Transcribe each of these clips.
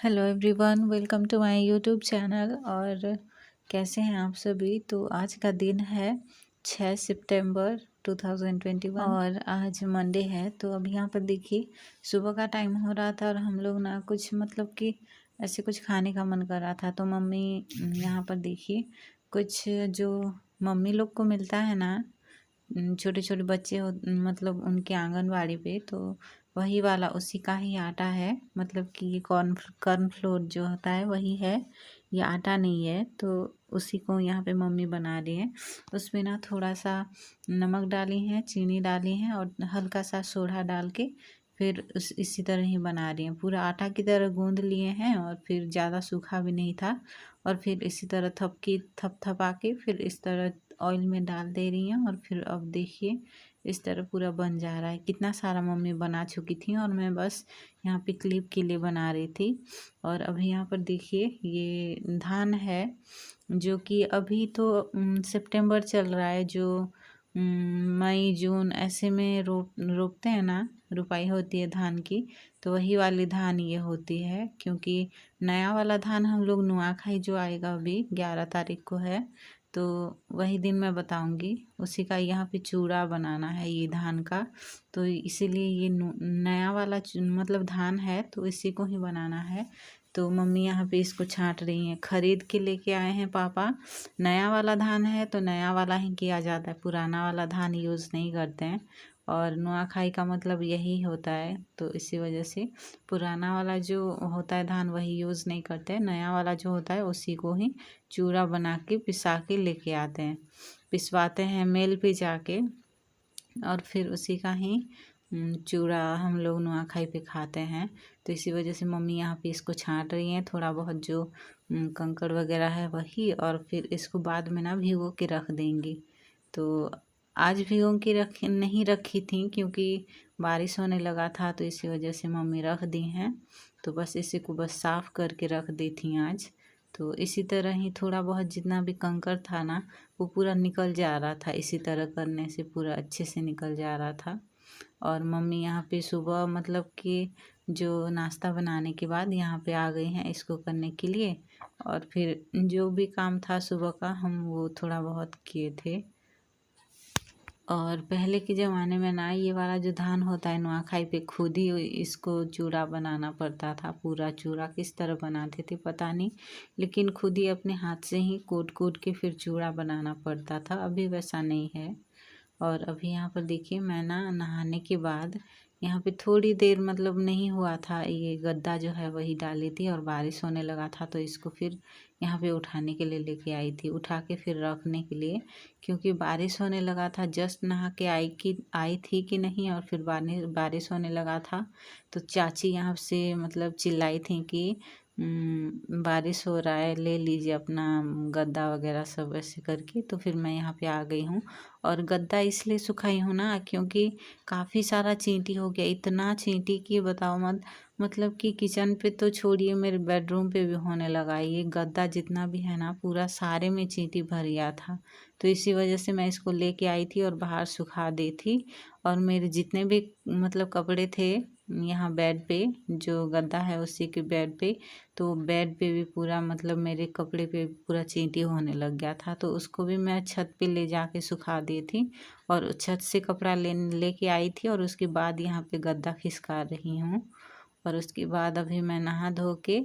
Hello everyone, welcome to my YouTube channel. और कैसे हैं आप सभी। तो आज का दिन है 6 सितंबर 2021 और आज मंडे है। तो अब यहाँ पर देखिए सुबह का टाइम हो रहा था और हम लोग ना कुछ मतलब कि ऐसे कुछ खाने का मन कर रहा था। तो मम्मी यहाँ पर देखिए कुछ जो मम्मी लोग को मिलता है ना, छोटे छोटे बच्चे हो मतलब उनके आंगनवाड़ी पे, तो वही वाला उसी का ही आटा है। मतलब कि ये कॉर्न फ्लोर जो होता है वही है, ये आटा नहीं है। तो उसी को यहाँ पे मम्मी बना रही है। उसमें ना थोड़ा सा नमक डाली है, चीनी डाली है और हल्का सा सोडा डाल के फिर इसी तरह ही बना रही हैं। पूरा आटा की तरह गूंद लिए हैं और फिर ज़्यादा सूखा भी नहीं था। और फिर इसी तरह थपथपा के फिर इस तरह ऑयल में डाल दे रही हैं। और फिर अब देखिए इस तरह पूरा बन जा रहा है। कितना सारा मम्मी बना चुकी थी और मैं बस यहाँ पे क्लिप के लिए बना रही थी। और अभी यहाँ पर देखिए ये धान है जो कि अभी तो सितंबर चल रहा है, जो मई जून ऐसे में रोपते हैं ना, रुपाई होती है धान की। तो वही वाली धान ये होती है, क्योंकि नया वाला धान हम लोग नुआखाई जो आएगा अभी 11 तारीख को है, तो वही दिन मैं बताऊंगी। उसी का यहाँ पे चूड़ा बनाना है ये धान का। तो इसीलिए ये नया वाला मतलब धान है, तो इसी को ही बनाना है। तो मम्मी यहाँ पे इसको छांट रही हैं। खरीद के लेके आए हैं पापा। नया वाला धान है तो नया वाला ही किया जाता है, पुराना वाला धान यूज़ नहीं करते हैं। और नुआखाई का मतलब यही होता है, तो इसी वजह से पुराना वाला जो होता है धान वही यूज़ नहीं करते हैं। नया वाला जो होता है उसी को ही चूड़ा बना के पिसा के लेके आते हैं, पिसवाते हैं मेल पे जाके। और फिर उसी का ही चूड़ा हम लोग नुआखाई पे खाते हैं। तो इसी वजह से मम्मी यहाँ पे इसको छांट रही हैं, थोड़ा बहुत जो कंकड़ वगैरह है वही। और फिर इसको बाद में ना भिगो के रख देंगी। तो आज भिगो के नहीं रखी थी क्योंकि बारिश होने लगा था, तो इसी वजह से मम्मी रख दी हैं। तो बस इसी को बस साफ़ करके रख दी थी आज। तो इसी तरह ही थोड़ा बहुत जितना भी कंकड़ था ना वो पूरा निकल जा रहा था। इसी तरह करने से पूरा अच्छे से निकल जा रहा था। और मम्मी यहाँ पे सुबह मतलब कि जो नाश्ता बनाने के बाद यहाँ पे आ गई हैं इसको करने के लिए। और फिर जो भी काम था सुबह का हम वो थोड़ा बहुत किए थे। और पहले के ज़माने में ना ये वाला जो धान होता है नुआखाई पे खुद ही इसको चूड़ा बनाना पड़ता था। पूरा चूड़ा किस तरह बनाते थे पता नहीं, लेकिन खुद ही अपने हाथ से ही कूट कूट के फिर चूड़ा बनाना पड़ता था। अभी वैसा नहीं है। और अभी यहाँ पर देखिए मैं ना नहाने के बाद यहाँ पे थोड़ी देर मतलब नहीं हुआ था, ये गद्दा जो है वही डाली थी और बारिश होने लगा था, तो इसको फिर यहाँ पे उठाने के लिए लेके आई थी। उठा के फिर रखने के लिए, क्योंकि बारिश होने लगा था। जस्ट नहा के आई थी कि नहीं, और फिर बारिश होने लगा था। तो चाची यहाँ से मतलब चिल्लाई थी कि बारिश हो रहा है, ले लीजिए अपना गद्दा वगैरह सब ऐसे करके। तो फिर मैं यहाँ पे आ गई हूँ। और गद्दा इसलिए सुखाई हूँ ना क्योंकि काफ़ी सारा चींटी हो गया। इतना चींटी कि बताओ मत। मतलब कि किचन पे तो छोड़िए, मेरे बेडरूम पे भी होने लगा। ये गद्दा जितना भी है ना पूरा सारे में चींटी भर गया था। तो इसी वजह से मैं इसको लेके आई थी और बाहर सुखा दी थी। और मेरे जितने भी मतलब कपड़े थे यहाँ बेड पे, जो गद्दा है उसी के बेड पे, तो बेड पे भी पूरा मतलब मेरे कपड़े पे पूरा चींटी होने लग गया था। तो उसको भी मैं छत पे ले जाके सुखा दी थी और छत से कपड़ा लेके आई थी। और उसके बाद यहाँ पे गद्दा खिसका रही हूँ। और उसके बाद अभी मैं नहा धो के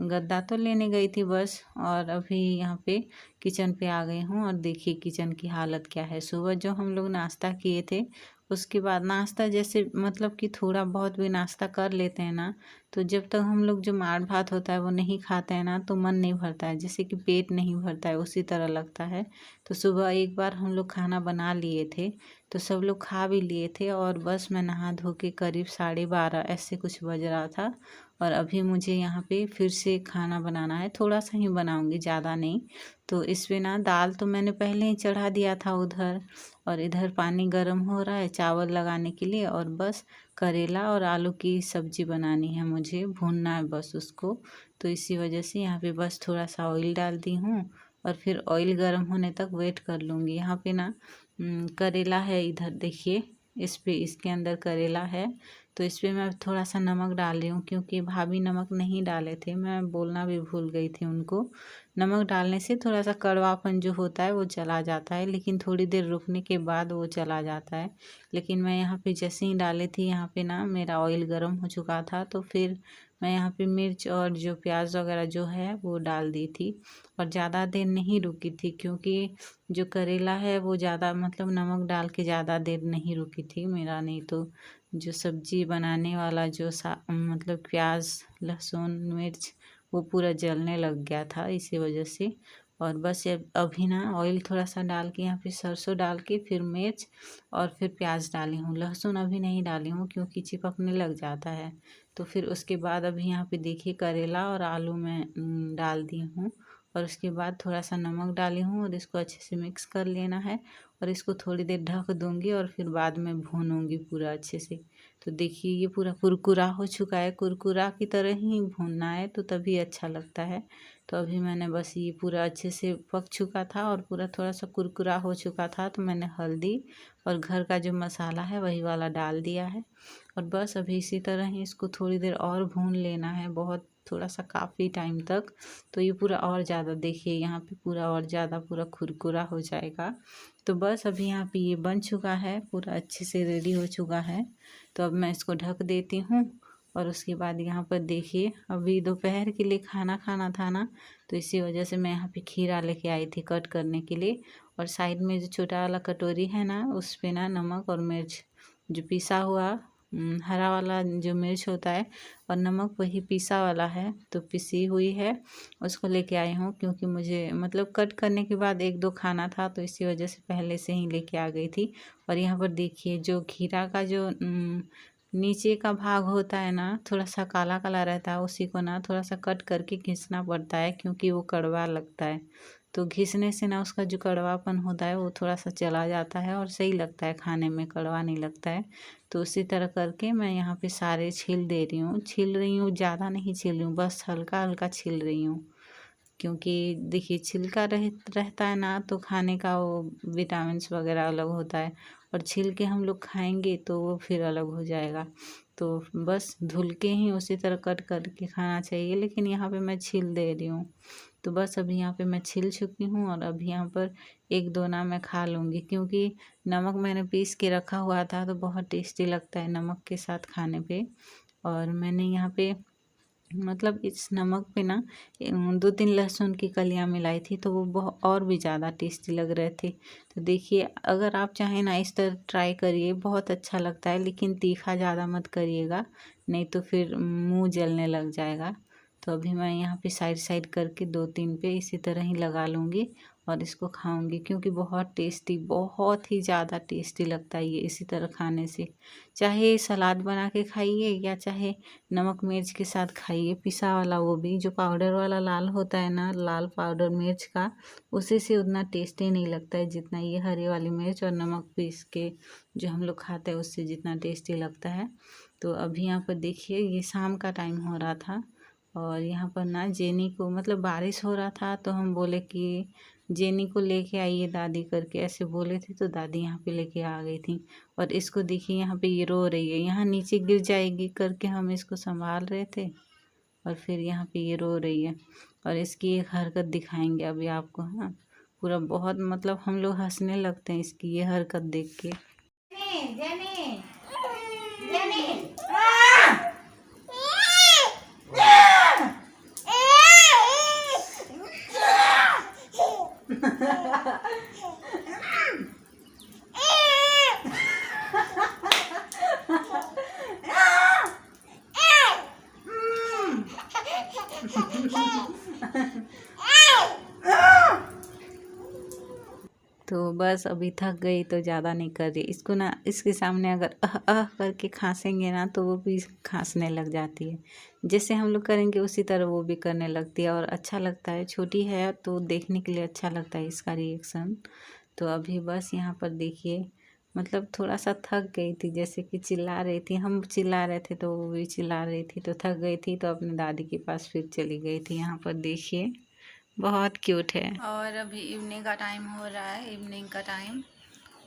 गद्दा तो लेने गई थी बस। और अभी यहाँ पे किचन पे आ गई हूँ और देखिए किचन की हालत क्या है। सुबह जो हम लोग नाश्ता किए थे उसके बाद नाश्ता जैसे मतलब कि थोड़ा बहुत भी नाश्ता कर लेते हैं ना, तो जब तक हम लोग जो माड़ भात होता है वो नहीं खाते हैं ना तो मन नहीं भरता है, जैसे कि पेट नहीं भरता है उसी तरह लगता है। तो सुबह एक बार हम लोग खाना बना लिए थे, तो सब लोग खा भी लिए थे और बस मैं नहा धो के करीब 12:30 ऐसे कुछ बज रहा था। और अभी मुझे यहाँ पे फिर से खाना बनाना है, थोड़ा सा ही बनाऊंगी, ज़्यादा नहीं। तो इसमें ना दाल तो मैंने पहले ही चढ़ा दिया था उधर, और इधर पानी गर्म हो रहा है चावल लगाने के लिए। और बस करेला और आलू की सब्जी बनानी है, मुझे भूनना है बस उसको। तो इसी वजह से यहाँ पे बस थोड़ा सा ऑयल डाल दी हूँ और फिर ऑयल गर्म होने तक वेट कर लूँगी। यहाँ पे ना करेला है, इधर देखिए इस पे, इसके अंदर करेला है। तो इस पे मैं थोड़ा सा नमक डाल रही हूँ, क्योंकि भाभी नमक नहीं डाले थे, मैं बोलना भी भूल गई थी उनको। नमक डालने से थोड़ा सा कड़वापन जो होता है वो चला जाता है, लेकिन थोड़ी देर रुकने के बाद वो चला जाता है। लेकिन मैं यहाँ पे जैसे ही डाली थी, यहाँ पे ना मेरा ऑयल गर्म हो चुका था, तो फिर मैं यहाँ पे मिर्च और जो प्याज वगैरह जो है वो डाल दी थी। और ज़्यादा देर नहीं रुकी थी, क्योंकि जो करेला है वो ज़्यादा मतलब नमक डाल के ज़्यादा देर नहीं रुकी थी मेरा, नहीं तो जो सब्जी बनाने वाला जो मतलब प्याज लहसुन मिर्च वो पूरा जलने लग गया था, इसी वजह से। और बस ये अभी ना ऑयल थोड़ा सा डाल के यहाँ पे सरसों डाल के फिर मिर्च और फिर प्याज डाली हूँ। लहसुन अभी नहीं डाली हूँ क्योंकि चिपकने लग जाता है। तो फिर उसके बाद अभी यहाँ पे देखिए करेला और आलू में डाल दी हूँ, और उसके बाद थोड़ा सा नमक डाली हूँ और इसको अच्छे से मिक्स कर लेना है। और इसको थोड़ी देर ढक दूँगी और फिर बाद में भूनूँगी पूरा अच्छे से। तो देखिए ये पूरा कुरकुरा हो चुका है, कुरकुरा की तरह ही भूनना है तो तभी अच्छा लगता है। तो अभी मैंने बस ये पूरा अच्छे से पक चुका था और पूरा थोड़ा सा कुरकुरा हो चुका था, तो मैंने हल्दी और घर का जो मसाला है वही वाला डाल दिया है। और बस अभी इसी तरह ही इसको थोड़ी देर और भून लेना है, बहुत थोड़ा सा काफ़ी टाइम तक। तो ये पूरा और ज़्यादा देखिए यहाँ पे पूरा और ज़्यादा पूरा कुरकुरा हो जाएगा। तो बस अभी यहाँ पे ये बन चुका है, पूरा अच्छे से रेडी हो चुका है। तो अब मैं इसको ढक देती हूँ। और उसके बाद यहाँ पर देखिए अभी दोपहर के लिए खाना खाना था ना, तो इसी वजह से मैं यहाँ पे खीरा लेके आई थी कट करने के लिए। और साइड में जो छोटा वाला कटोरी है ना, उस पे ना नमक और मिर्च जो पिसा हुआ हरा वाला जो मिर्च होता है और नमक वही पिसा वाला है, तो पिसी हुई है उसको लेके आई हूँ। क्योंकि मुझे मतलब कट करने के बाद एक दो खाना था, तो इसी वजह से पहले से ही लेके आ गई थी। और यहाँ पर देखिए जो खीरा का जो नीचे का भाग होता है ना, थोड़ा सा काला काला रहता है, उसी को ना थोड़ा सा कट करके घिसना पड़ता है, क्योंकि वो कड़वा लगता है। तो घिसने से ना उसका जो कड़वापन होता है वो थोड़ा सा चला जाता है और सही लगता है खाने में, कड़वा नहीं लगता है। तो उसी तरह करके मैं यहाँ पे सारे छील दे रही हूँ, छील रही हूँ, ज़्यादा नहीं छील रही हूँ, बस हल्का हल्का छील रही हूँ। क्योंकि देखिए छिलका रहता है ना, तो खाने का वो विटामिन्स वगैरह अलग होता है, और छील के हम लोग खाएंगे तो वो फिर अलग हो जाएगा। तो बस धुल के ही उसी तरह कट करके खाना चाहिए, लेकिन यहाँ पे मैं छील दे रही हूँ। तो बस अभी यहाँ पे मैं छील चुकी हूँ और अभी यहाँ पर एक दो ना मैं खा लूँगी, क्योंकि नमक मैंने पीस के रखा हुआ था तो बहुत टेस्टी लगता है नमक के साथ खाने पे। और मैंने यहाँ पे मतलब इस नमक पे ना 2-3 लहसुन की कलियां मिलाई थी, तो वो बहुत और भी ज़्यादा टेस्टी लग रहे थे। तो देखिए अगर आप चाहें ना इस तरह ट्राई करिए, बहुत अच्छा लगता है, लेकिन तीखा ज़्यादा मत करिएगा, नहीं तो फिर मुंह जलने लग जाएगा। तो अभी मैं यहाँ पे साइड साइड करके 2-3 पे इसी तरह ही लगा लूँगी और इसको खाऊंगी, क्योंकि बहुत टेस्टी, बहुत ही ज़्यादा टेस्टी लगता है ये इसी तरह खाने से। चाहे सलाद बना के खाइए या चाहे नमक मिर्च के साथ खाइए, पिसा वाला वो भी जो पाउडर वाला लाल होता है ना, लाल पाउडर मिर्च का, उसी से उतना टेस्टी नहीं लगता है जितना ये हरी वाली मिर्च और नमक पीस के जो हम लोग खाते हैं उससे जितना टेस्टी लगता है। तो अभी यहाँ पर देखिए ये शाम का टाइम हो रहा था और यहाँ पर ना जेनी को मतलब बारिश हो रहा था, तो हम बोले कि जेनी को लेके आइए दादी करके ऐसे बोले थे, तो दादी यहाँ पे लेके आ गई थी। और इसको देखिए यहाँ पे ये रो रही है, यहाँ नीचे गिर जाएगी करके हम इसको संभाल रहे थे और फिर यहाँ पे ये रो रही है। और इसकी एक हरकत दिखाएंगे अभी आपको, हाँ पूरा बहुत मतलब हम लोग हंसने लगते हैं इसकी ये हरकत देख के। जेनी, जेनी, तो बस अभी थक गई तो ज़्यादा नहीं कर रही इसको ना, इसके सामने अगर करके खांसेंगे ना तो वो भी खांसने लग जाती है, जैसे हम लोग करेंगे उसी तरह वो भी करने लगती है और अच्छा लगता है, छोटी है तो देखने के लिए अच्छा लगता है इसका रिएक्शन। तो अभी बस यहाँ पर देखिए मतलब थोड़ा सा थक गई थी, जैसे कि चिल्ला रही थी, हम चिल्ला रहे थे तो वो भी चिल्ला रही थी, तो थक गई थी तो अपने दादी के पास फिर चली गई थी। यहाँ पर देखिए बहुत क्यूट है। और अभी इवनिंग का टाइम हो रहा है, इवनिंग का टाइम,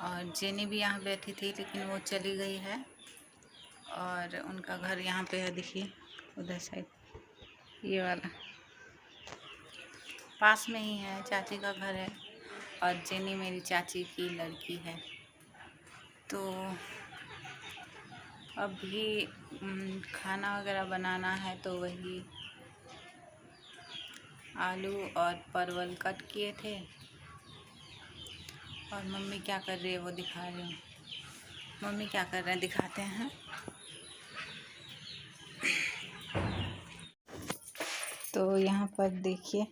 और जेनी भी यहाँ बैठी थी लेकिन वो चली गई है। और उनका घर यहाँ पे है, देखिए उधर साइड, ये वाला पास में ही है, चाची का घर है। और जेनी मेरी चाची की लड़की है। तो अभी खाना वगैरह बनाना है, तो वही आलू और परवल कट किए थे। और मम्मी क्या कर रही है वो दिखा रही हूँ। मम्मी क्या कर रहे हैं दिखाते हैं। तो यहाँ पर देखिए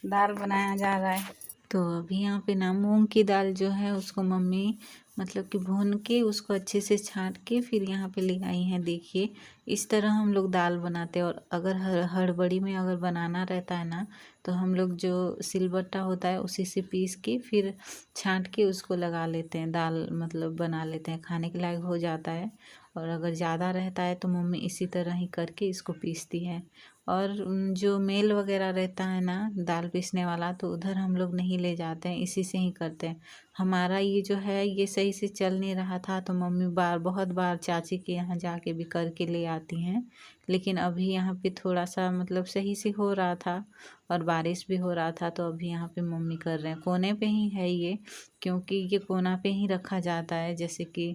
दाल बनाया जा रहा है। तो अभी यहाँ पे ना मूंग की दाल जो है उसको मम्मी मतलब कि भून के उसको अच्छे से छांट के फिर यहाँ पे ले आई हैं। देखिए इस तरह हम लोग दाल बनाते हैं। और अगर हड़बड़ी में अगर बनाना रहता है ना, तो हम लोग जो सिलबट्टा होता है उसी से पीस के फिर छांट के उसको लगा लेते हैं, दाल मतलब बना लेते हैं, खाने के लायक हो जाता है। और अगर ज़्यादा रहता है तो मम्मी इसी तरह ही करके इसको पीसती है। और जो मेल वगैरह रहता है ना दाल पीसने वाला, तो उधर हम लोग नहीं ले जाते हैं, इसी से ही करते हैं। हमारा ये जो है ये सही से चल नहीं रहा था, तो मम्मी बहुत बार चाची के यहाँ जाके भी करके ले आती हैं। लेकिन अभी यहाँ पे थोड़ा सा मतलब सही से हो रहा था और बारिश भी हो रहा था, तो अभी यहाँ पे मम्मी कर रहे हैं। कोने पे ही है ये, क्योंकि ये कोना पे ही रखा जाता है, जैसे कि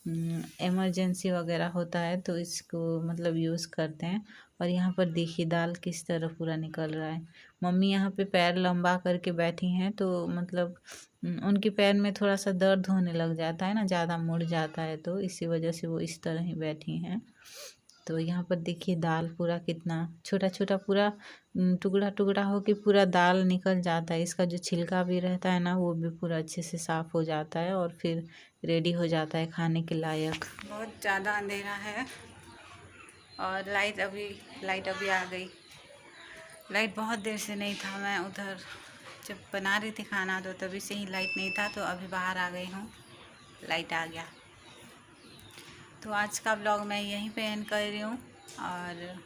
इमरजेंसी वगैरह होता है तो इसको मतलब यूज़ करते हैं। और यहाँ पर देखिए दाल किस तरह पूरा निकल रहा है। मम्मी यहाँ पे पैर लंबा करके बैठी हैं, तो मतलब उनके पैर में थोड़ा सा दर्द होने लग जाता है ना, ज़्यादा मुड़ जाता है, तो इसी वजह से वो इस तरह ही बैठी हैं। तो यहाँ पर देखिए दाल पूरा कितना छोटा छोटा पूरा टुकड़ा टुकड़ा हो के पूरा दाल निकल जाता है। इसका जो छिलका भी रहता है ना वो भी पूरा अच्छे से साफ़ हो जाता है और फिर रेडी हो जाता है खाने के लायक। बहुत ज़्यादा अंधेरा है और लाइट अभी आ गई। लाइट बहुत देर से नहीं था, मैं उधर जब बना रही थी खाना तो तभी से ही लाइट नहीं था, तो अभी बाहर आ गई हूँ, लाइट आ गया। तो आज का ब्लॉग मैं यहीं पे एंड कर रही हूँ। और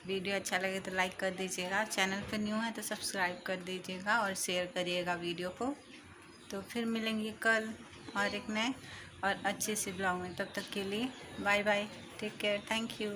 वीडियो अच्छा लगे तो लाइक कर दीजिएगा, चैनल पे न्यू है तो सब्सक्राइब कर दीजिएगा और शेयर करिएगा वीडियो को। तो फिर मिलेंगे कल और एक नए और अच्छे से ब्लॉग में। तब तक के लिए bye bye, take care, thank you.